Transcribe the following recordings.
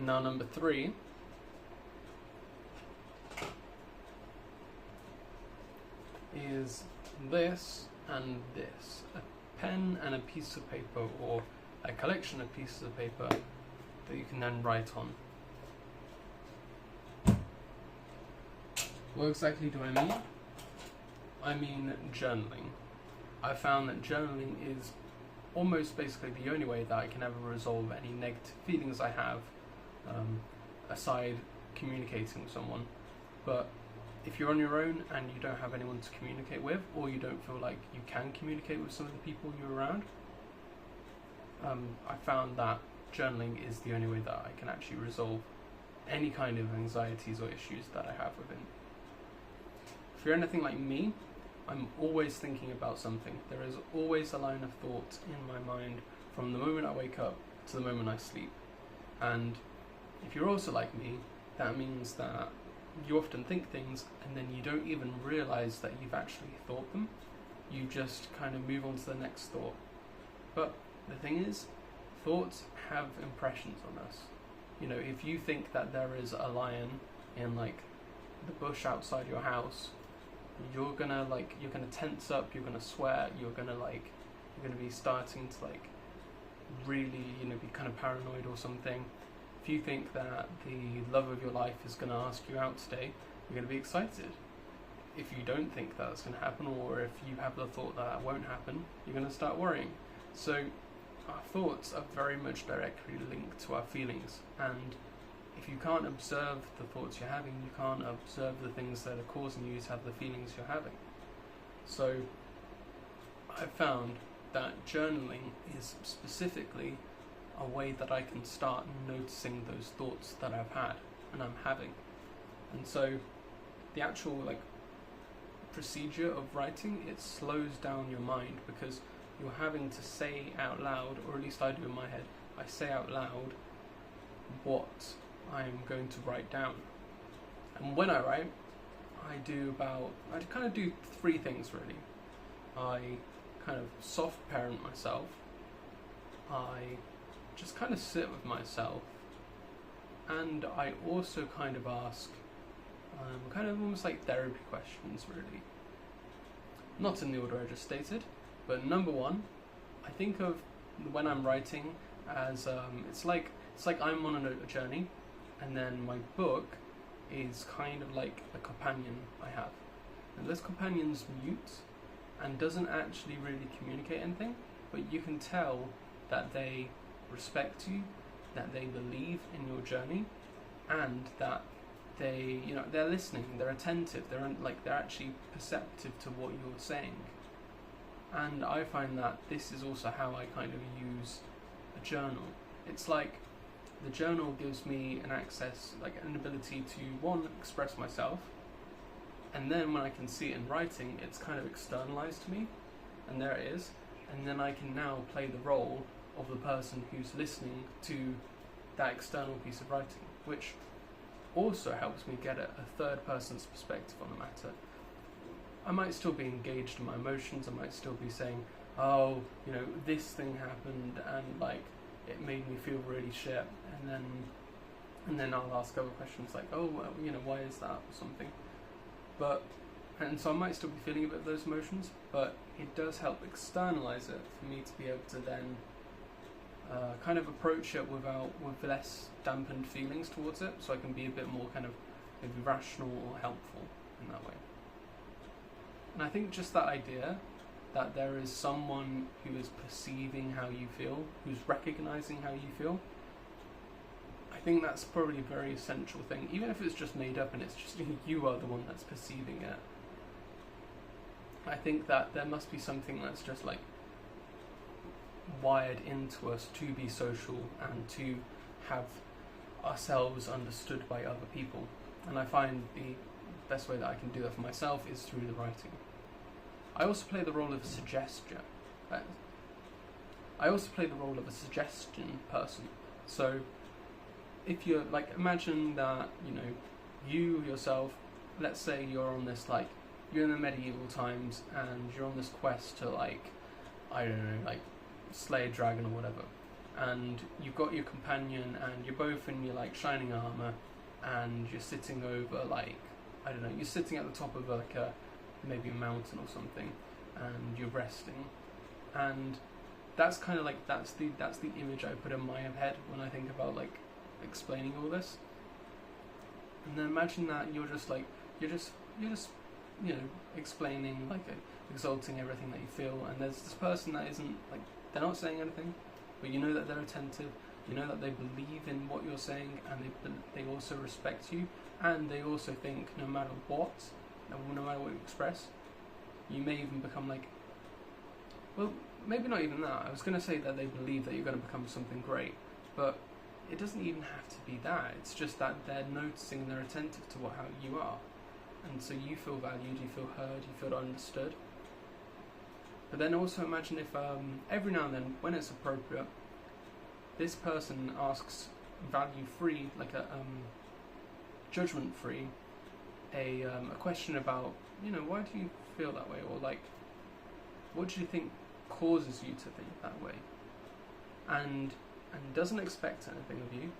And now number 3 is this and this. A pen and a piece of paper, or a collection of pieces of paper that you can then write on. What exactly do I mean? I mean journaling. I found that journaling is almost basically the only way that I can ever resolve any negative feelings I have, aside communicating with someone. But if you're on your own and you don't have anyone to communicate with, or you don't feel like you can communicate with some of the people you're around, I found that journaling is the only way that I can actually resolve any kind of anxieties or issues that I have within. If you're anything like me, I'm always thinking about something. There is always a line of thought in my mind from the moment I wake up to the moment I sleep. And if you're also like me, that means that you often think things and then you don't even realize that you've actually thought them. You just kind of move on to the next thought. But the thing is, thoughts have impressions on us. You know, if you think that there is a lion in like the bush outside your house, you're gonna tense up, you're gonna sweat, you're gonna be starting to like really, be kind of paranoid or something. If you think that the love of your life is gonna ask you out today, you're gonna be excited. If you don't think that's gonna happen, or if you have the thought that that won't happen, you're gonna start worrying. So our thoughts are very much directly linked to our feelings, and if you can't observe the thoughts you're having, you can't observe the things that are causing you to have the feelings you're having. So I've found that journaling is specifically a way that I can start noticing those thoughts that I've had and I'm having. And so the actual procedure of writing, it slows down your mind, because you're having to say out loud, or at least I do in my head, I say out loud what I'm going to write down. And when I write, I kind of do 3 things really. I kind of soft parent myself, I just kind of sit with myself, and I also kind of ask kind of almost like therapy questions really. Not in the order I just stated, but number 1, I think of when I'm writing as it's like I'm on a journey, and then my book is kind of like a companion I have. And this companion's mute and doesn't actually really communicate anything, but you can tell that they respect you, that they believe in your journey, and that they're listening, they're attentive, they're actually perceptive to what you're saying. And I find that this is also how I kind of use a journal. It's like the journal gives me an ability to, 1, express myself, and then when I can see it in writing, it's kind of externalized to me, and there it is, and then I can now play the role of the person who's listening to that external piece of writing, which also helps me get a third person's perspective on the matter. I might still be engaged in my emotions, I might still be saying, oh, this thing happened, and it made me feel really shit, and then I'll ask other questions like, oh, well, why is that, or something. And so I might still be feeling a bit of those emotions, but it does help externalize it for me to be able to then kind of approach it with less dampened feelings towards it, so I can be a bit more kind of maybe rational or helpful in that way. And I think just that idea that there is someone who is perceiving how you feel, who's recognizing how you feel, I think that's probably a very essential thing, even if it's just made up and it's just you are the one that's perceiving it. I think that there must be something that's just wired into us to be social and to have ourselves understood by other people. And I find the best way that I can do that for myself is through the writing. I also play the role of a suggestion person. So if you're imagine that you yourself, let's say you're on this you're in the medieval times and you're on this quest to I don't know, slay a dragon or whatever, and you've got your companion, and you're both in your like shining armor, and you're sitting over like, I don't know, you're sitting at the top of like maybe a mountain or something, and you're resting, and that's kind of like that's the image I put in my head when I think about like explaining all this. And then imagine that you're just explaining like exalting everything that you feel, and there's this person that isn't like, they're not saying anything, but you know that they're attentive, you know that they believe in what you're saying, and they also respect you, and they also think no matter what you express, you may even become like, well, maybe not even that. I was going to say that they believe that you're going to become something great, but it doesn't even have to be that. It's just that they're noticing, they're attentive to how you are, and so you feel valued, you feel heard, you feel understood. But then also imagine if every now and then, when it's appropriate, this person asks value-free, like a judgment-free, a question about, why do you feel that way, or like, what do you think causes you to think that way, and doesn't expect anything of you,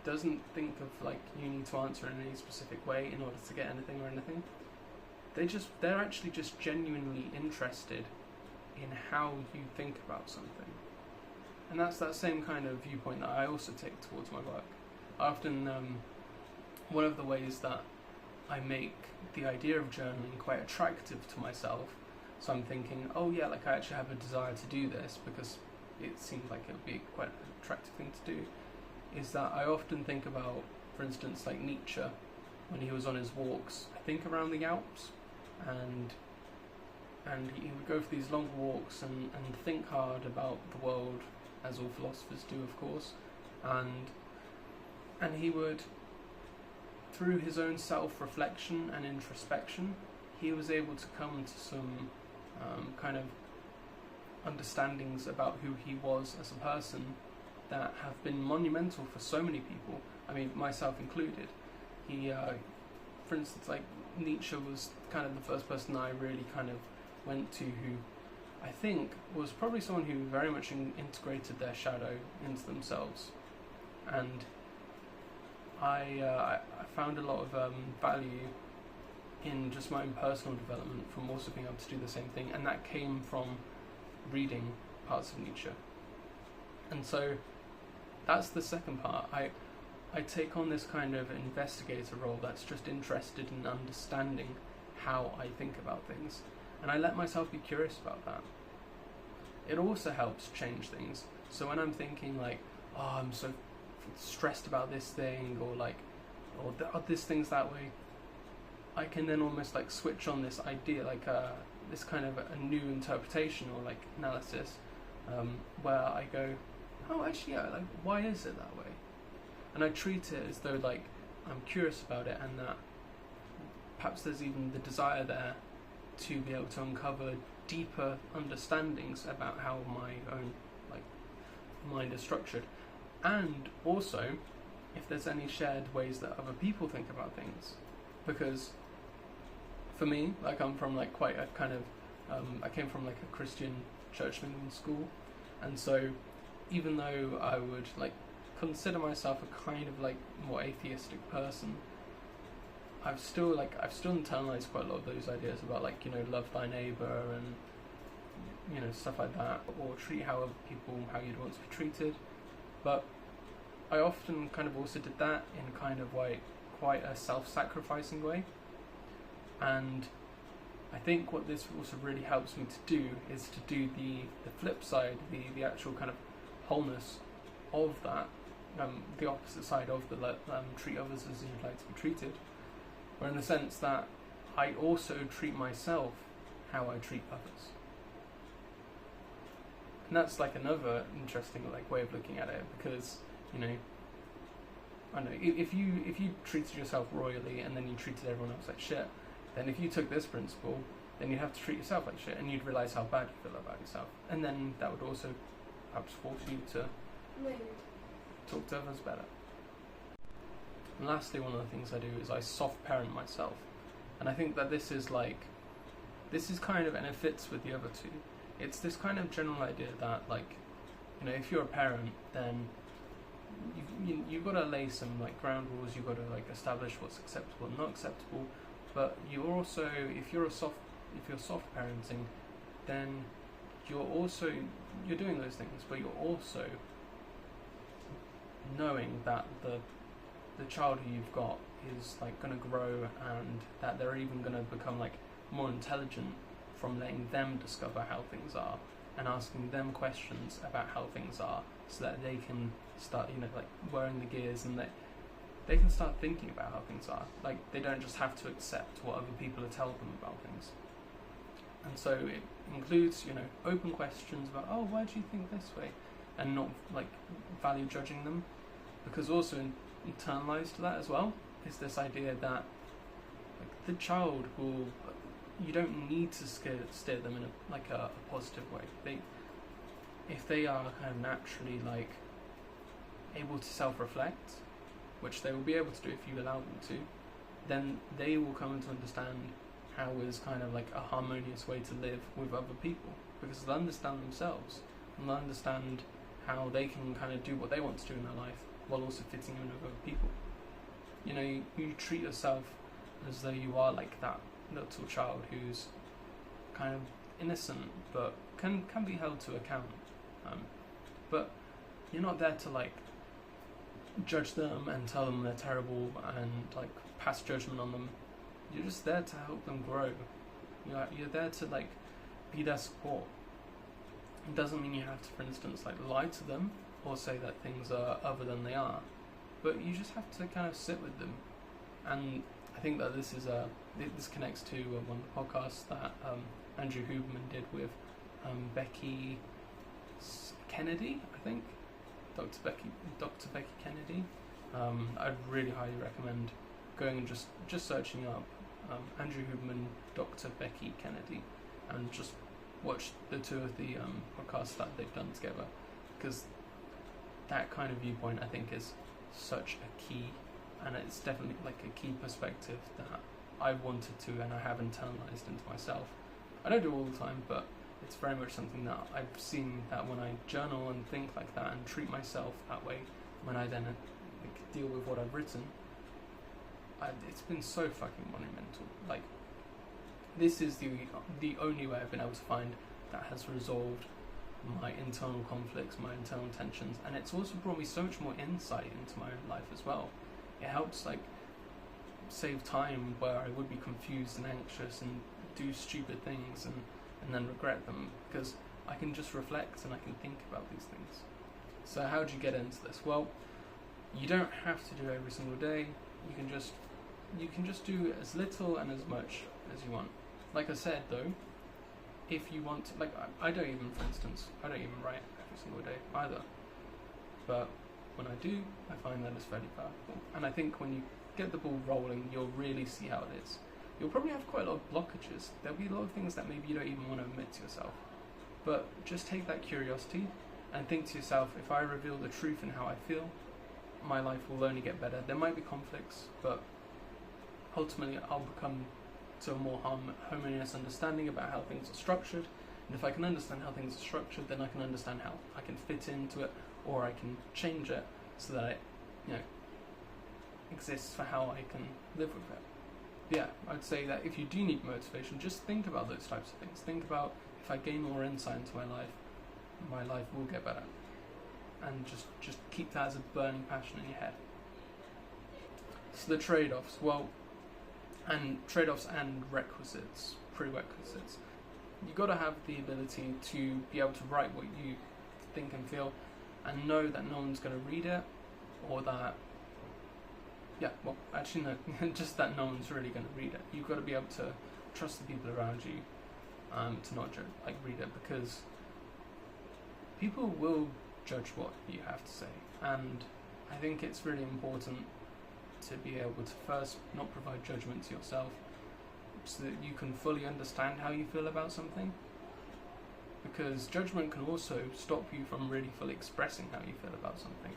doesn't think of like you need to answer in any specific way in order to get anything or anything. They're actually just genuinely interested in how you think about something. And that's that same kind of viewpoint that I also take towards my work. I often, one of the ways that I make the idea of journaling quite attractive to myself, so I'm thinking, oh yeah, like I actually have a desire to do this because it seems like it would be quite an attractive thing to do, is that I often think about, for instance, like Nietzsche, when he was on his walks, I think around the Alps, and he would go for these long walks and think hard about the world, as all philosophers do, of course, and he would, through his own self-reflection and introspection, he was able to come to some kind of understandings about who he was as a person that have been monumental for so many people. I mean, myself included. He, for instance, like Nietzsche was kind of the first person I really kind of went to, who I think was probably someone who very much integrated their shadow into themselves, and I found a lot of value in just my own personal development from also being able to do the same thing, and that came from reading parts of Nietzsche. And so that's the second part. I take on this kind of investigator role that's just interested in understanding how I think about things, and I let myself be curious about that. It also helps change things. So when I'm thinking like, oh, I'm so stressed about this thing, or like, or this thing's that way, I can then almost like switch on this idea, like this kind of a new interpretation or like analysis, where I go, oh, actually, yeah, like, why is it that way? And I treat it as though like I'm curious about it, and that perhaps there's even the desire there to be able to uncover deeper understandings about how my own like mind is structured, and also if there's any shared ways that other people think about things. Because for me, like, I'm from like quite a kind of I came from like a Christian Church of England school, and so even though I would like consider myself a kind of like more atheistic person, I've still internalized quite a lot of those ideas about like, love thy neighbour and stuff like that, or treat how you'd want to be treated. But I often kind of also did that in kind of like quite a self-sacrificing way, and I think what this also really helps me to do is to do the flip side, the actual kind of wholeness of that, the opposite side of the treat others as you'd like to be treated, where in the sense that I also treat myself how I treat others. And that's like another interesting like way of looking at it, because I don't know, if you treated yourself royally and then you treated everyone else like shit, then if you took this principle, then you'd have to treat yourself like shit, and you'd realise how bad you feel about yourself, and then that would also perhaps force you to talk to others better. And lastly, one of the things I do is I soft parent myself, and I think that this is kind of, and it fits with the other two, it's this kind of general idea that like You know, if you're a parent, then you've got to lay some like ground rules. You've got to like establish what's acceptable and not acceptable. But you're also, if you're soft parenting, then you're doing those things, but you're also knowing that the child who you've got is like going to grow, and that they're even going to become like more intelligent from letting them discover how things are and asking them questions about how things are, so that they can start, you know, like wearing the gears, and they can start thinking about how things are. Like, they don't just have to accept what other people tell them about things. And so it includes, you know, open questions about, oh, why do you think this way? And not like value judging them, because also internalized to that as well is this idea that like the child will, you don't need to steer them in a positive way. If they are kind of naturally like able to self-reflect, which they will be able to do if you allow them to, then they will come to understand how is kind of like a harmonious way to live with other people, because they'll understand themselves and they'll understand how they can kind of do what they want to do in their life while also fitting in with other people. You know, you treat yourself as though you are like that little child who's kind of innocent but can be held to account. But you're not there to like judge them and tell them they're terrible and like pass judgment on them. You're just there to help them grow. You're there to like be their support. It doesn't mean you have to, for instance, like lie to them or say that things are other than they are, but you just have to kind of sit with them. And I think that this connects to one of the podcasts that Andrew Huberman did with Becky Kennedy, I think, Dr. Becky Kennedy. I'd really highly recommend going and just searching up Andrew Huberman, Dr. Becky Kennedy, and just watch the two of the podcasts that they've done together, because that kind of viewpoint I think is such a key, and it's definitely like a key perspective that I've wanted to and I have internalized into myself. I don't do it all the time, but it's very much something that I've seen that when I journal and think like that and treat myself that way, when I then like, deal with what I've written, it's been so fucking monumental. Like, this is the only way I've been able to find that has resolved my internal conflicts, my internal tensions, and it's also brought me so much more insight into my own life as well. It helps like save time where I would be confused and anxious and do stupid things and then regret them, because I can just reflect and I can think about these things. So how do you get into this? Well, you don't have to do every single day. You can just do as little and as much as you want. Like I said though, if you want to, like I don't even write every single day either. But when I do, I find that it's fairly powerful. And I think when you get the ball rolling, you'll really see how it is. You'll probably have quite a lot of blockages. There'll be a lot of things that maybe you don't even want to admit to yourself. But just take that curiosity and think to yourself, if I reveal the truth in how I feel, my life will only get better. There might be conflicts, but ultimately I'll become to a more harmonious understanding about how things are structured. And if I can understand how things are structured, then I can understand how I can fit into it, or I can change it so that it, exists for how I can live with it. Yeah, I'd say that if you do need motivation, just think about those types of things. Think about, if I gain more insight into my life will get better. And just keep that as a burning passion in your head. So the trade-offs, trade-offs and prerequisites. You've got to have the ability to be able to write what you think and feel, and know that no one's going to read it, or that, just that no one's really going to read it. You've got to be able to trust the people around you to not read it, because people will judge what you have to say, and I think it's really important to be able to first not provide judgment to yourself, so that you can fully understand how you feel about something, because judgment can also stop you from really fully expressing how you feel about something.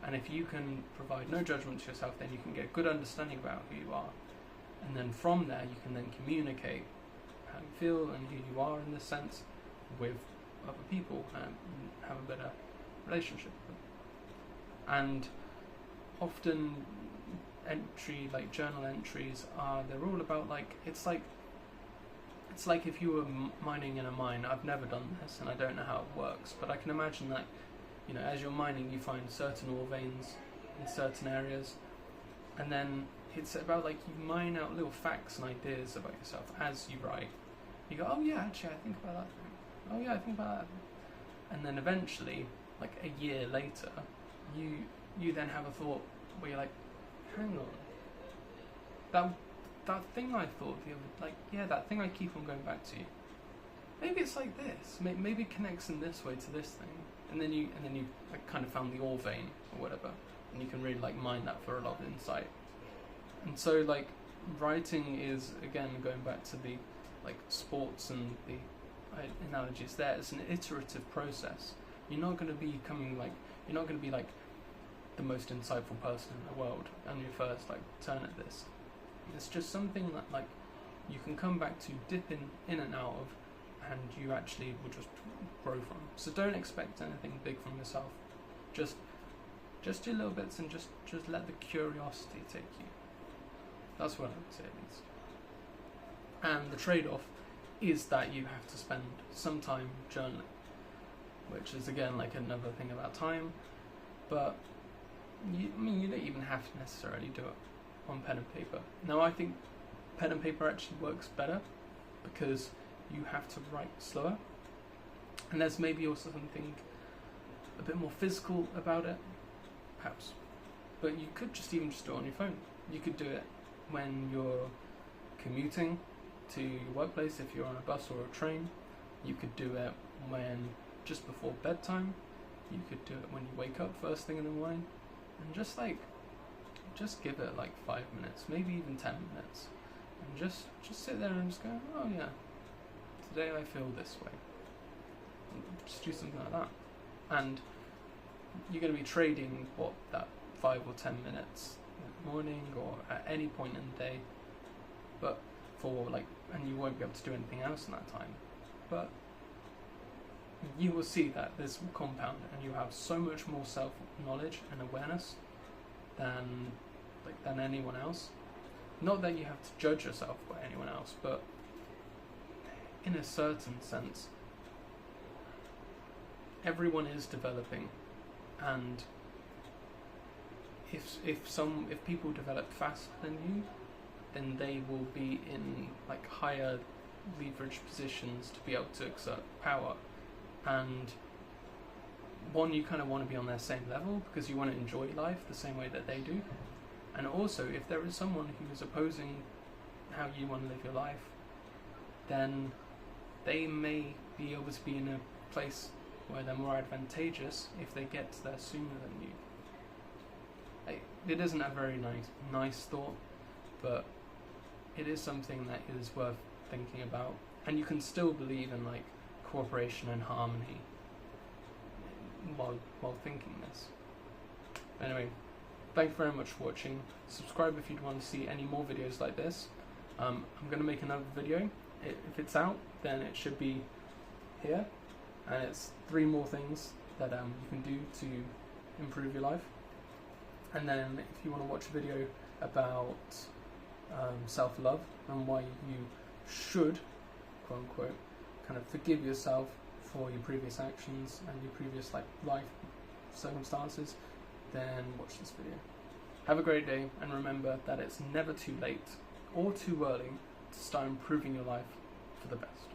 And if you can provide no judgment to yourself, then you can get a good understanding about who you are, and then from there you can then communicate how you feel and who you are in this sense with other people, and have a better relationship with them. And often journal entries they're all about it's like if you were mining in a mine. I've never done this and I don't know how it works, but I can imagine that, as you're mining, you find certain ore veins in certain areas, and then it's about you mine out little facts and ideas about yourself as you write. You go, oh yeah, actually I think about that thing. Oh yeah, I think about that thing. And then eventually, a year later, you then have a thought where you're like, hang on, that thing I thought the other, that thing I keep on going back to. Maybe it's like this. Maybe it connects in this way to this thing. And then you kind of found the ore vein or whatever, and you can really mine that for a lot of insight. And so writing is, again, going back to the sports and the analogies there. It's an iterative process. You're not going to be the most insightful person in the world on your first turn at this. It's just something that you can come back to, dip in and out of, and you actually will just grow from. So don't expect anything big from yourself. Just do little bits and just let the curiosity take you. That's what I would say, at least. And the trade-off is that you have to spend some time journaling, which is again another thing about time, but you don't even have to necessarily do it on pen and paper. Now I think pen and paper actually works better because you have to write slower, and there's maybe also something a bit more physical about it, perhaps. But you could just do it on your phone. You could do it when you're commuting to your workplace, if you're on a bus or a train. You could do it when just before bedtime. You could do it when you wake up first thing in the morning, and just give it 5 minutes, maybe even 10 minutes, and just sit there and just go, oh yeah, today I feel this way. And just do something like that, and you're going to be trading that 5 or 10 minutes in the morning or at any point in the day, but and you won't be able to do anything else in that time, but you will see that this will compound, and you have so much more self-knowledge and awareness than anyone else. Not that you have to judge yourself by anyone else, but in a certain sense, everyone is developing, and if people develop faster than you, then they will be in higher leverage positions to be able to exert power. And you kind of want to be on their same level because you want to enjoy life the same way that they do. And also, if there is someone who is opposing how you want to live your life, then they may be able to be in a place where they're more advantageous if they get there sooner than you. It isn't a very nice thought, but it is something that is worth thinking about. And you can still believe in cooperation and harmony while thinking this. Anyway, thank you very much for watching. Subscribe if you'd want to see any more videos like this. I'm going to make another video. If it's out, then it should be here, and it's 3 more things that you can do to improve your life. And then if you want to watch a video about self-love and why you should, quote unquote, kind of forgive yourself for your previous actions and your previous life circumstances, then watch this video. Have a great day, and remember that it's never too late or too early to start improving your life for the best.